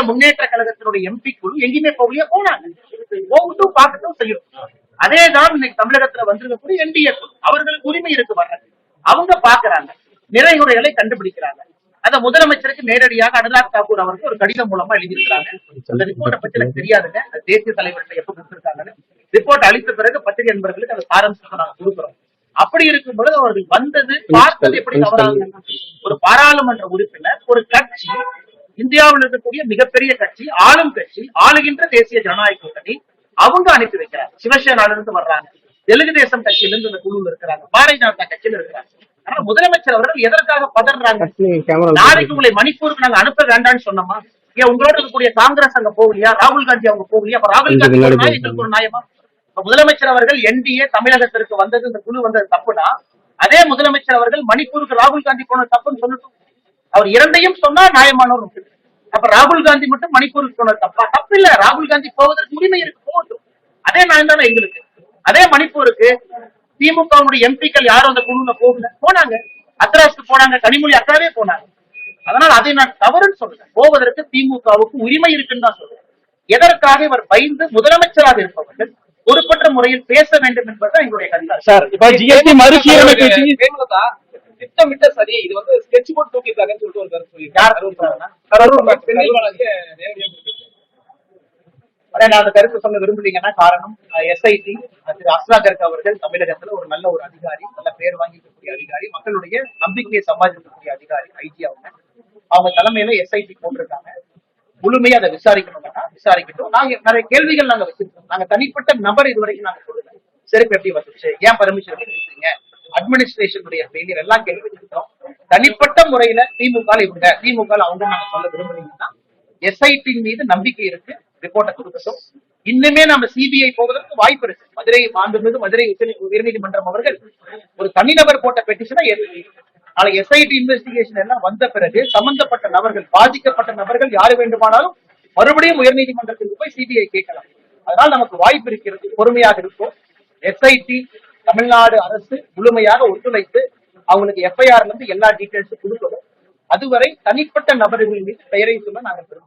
முன்னேற்ற கழகத்தினுடைய எம்பி குழு எங்கேயுமே போகலையா? போனாங்க. போகட்டும், பார்க்கட்டும், செய்யணும். அதேதான் இன்னைக்கு தமிழகத்துல வந்திருக்கக்கூடிய என்டிஏ குழு, அவர்களுக்கு உரிமை இருக்கு வர்றது. அவங்க பாக்குறாங்க, நிறைகுறைகளை கண்டுபிடிக்கிறாங்க. அத முதலமைச்சருக்கு நேரடியாக அனுராக் தாக்கூர் அவருக்கு ஒரு கடிதம் மூலமா எழுதியிருக்கிறாங்க. அந்த ரிப்போர்ட்டை பத்தி எனக்கு தெரியாதுங்க, தேசிய தலைவர்கிட்ட எப்ப கொடுத்திருக்காங்கன்னு. ரிப்போர்ட் அளித்த பிறகு பத்திரிகை நண்பர்களுக்கு அந்த சாராம்சத்தை நாங்க கொடுக்குறோம். அப்படி இருக்கும் பொழுது அவர்கள் வந்தது பார்த்தது எப்படி தவறாக? ஒரு பாராளுமன்ற உறுப்பினர், ஒரு கட்சி, இந்தியாவில் இருக்கக்கூடிய மிகப்பெரிய கட்சி, ஆளும் கட்சி, ஆளுகின்ற தேசிய ஜனநாயக கூட்டணி, அவங்க அனுப்பி வைக்கிறாங்க. சிவசேனால இருந்து வர்றாங்க, தெலுங்கு தேசம் கட்சியிலிருந்து இந்த குழுவில் இருக்கிறாங்க, பாரதிய ஜனதா கட்சியில இருக்கிறாங்க. ஆனா முதலமைச்சர் அவர்கள் எதற்காக பதறாங்க? நாளைக்கு உங்களை மணிப்பூருக்கு நாங்க அனுப்ப வேண்டாம்னு சொன்னோமா? ஏன் உங்களோட இருக்கக்கூடிய காங்கிரஸ் அங்க போகலையா? ராகுல் காந்தி அவங்க போகலையா? அப்ப ராகுல் காந்தி எங்களுக்கு ஒரு நியாயமா? முதலமைச்சர் அவர்கள் என்டிஏ தமிழகத்திற்கு வந்தது, இந்த குழு வந்தது தப்புனா, அதே முதலமைச்சர் அவர்கள் மணிப்பூருக்கு ராகுல் காந்தி போன தப்புன்னு சொல்லட்டும். அவர் இரண்டையும் சொன்னா நியாயமானவர். அப்ப ராகுல் காந்தி மட்டும் மணிப்பூருக்கு போன தப்பா? தப்பு இல்ல, ராகுல் காந்தி போவதற்கு உரிமை இருக்கு, போகட்டும். அதே நியாயம் தானே எங்களுக்கு. அதே மணிப்பூருக்கு திமுக எம்பிக்கள் யாரும் அந்த குழுல போகல, போனாங்க. அத்ராஸ்க்கு போனாங்க, கனிமொழி அக்காவே போனாங்க. அதனால அதை நான் தவறுன்னு சொல்றேன். போவதற்கு திமுகவுக்கு உரிமை இருக்குன்னு தான் சொல்றேன். எதற்காக இவர் பயந்து முதலமைச்சராக இருப்பவர்கள் பொறுப்பற்ற முறையில் பேச வேண்டும் என்பதுதான் எங்களுடைய கருத்து. சார், இப்ப ஜிஎஸ்டி மறுசீரமைப்பு திட்டமிட்ட சரி, இது வந்து ஸ்கெட்ச் போர்ட் தூக்கிட்டாங்கன்னு சொல்லிட்டு ஒரு கருத்து சொல்லியிருக்காங்க. நான் அந்த கருத்து சொல்ல விரும்புறீங்கன்னா காரணம், எஸ்ஐடி திரு அஸ்ராகர்க் அவர்கள் தமிழகத்துல ஒரு நல்ல ஒரு அதிகாரி, நல்ல பேர் வாங்கிக்கக்கூடிய அதிகாரி, மக்களுடைய நம்பிக்கையை சம்பாதிக்கக்கூடிய அதிகாரி, ஐஜி அவங்க தலைமையில எஸ்ஐடி போட்டிருக்காங்க. முழுமையா அதை விசாரிக்கணும்னா விசாரிக்கட்டும். நாங்க நிறைய கேள்விகள் நாங்க வச்சிருக்கோம். நாங்க தனிப்பட்ட நபர் இதுவரைக்கும் நாங்க சொல்லுங்க, செருப்பு எப்படி வந்துச்சு, ஏன் பர்மிஷன் கொடுத்தீங்க, அட்மினிஸ்ட்ரேஷனுடைய ஃபெயிலியர் எல்லாம் கேள்வி வச்சிருக்கோம். தனிப்பட்ட முறையில திமுக இவங்க, திமுக அவங்க நாங்க சொல்ல விரும்புறீங்கன்னா எஸ்ஐடி மீது நம்பிக்கை இருக்கு, ரிப்போர்ட்டை கொடுக்கட்டும். இன்னுமே நம்ம சிபிஐ போவதற்கு வாய்ப்பு இருக்கு. மதுரை உயர்நீதிமன்றம் அவர்கள் ஒரு தனிநபர் போட்ட பெட்டிஷனை நாளைக்கு எஸ்ஐடி இன்வெஸ்டிகேஷன் எல்லாம் வந்த பிறகு சம்பந்தப்பட்ட நபர்கள், பாதிக்கப்பட்ட நபர்கள் யாரு வேண்டுமானாலும் மறுபடியும் உயர்நீதிமன்றத்துக்கு போய் சிபிஐ கேட்கலாம். அதனால நமக்கு வாய்ப்பு இருக்கிறது, பொறுமையாக இருக்கும். எஸ்ஐடி தமிழ்நாடு அரசு முழுமையாக ஒத்துழைத்து அவங்களுக்கு எஃப்ஐஆர்ல இருந்து எல்லா டீடைல்ஸும் கொடுக்கணும். அதுவரை தனிப்பட்ட நபர்களின் மீது பெயரை சொல்ல நாங்கள்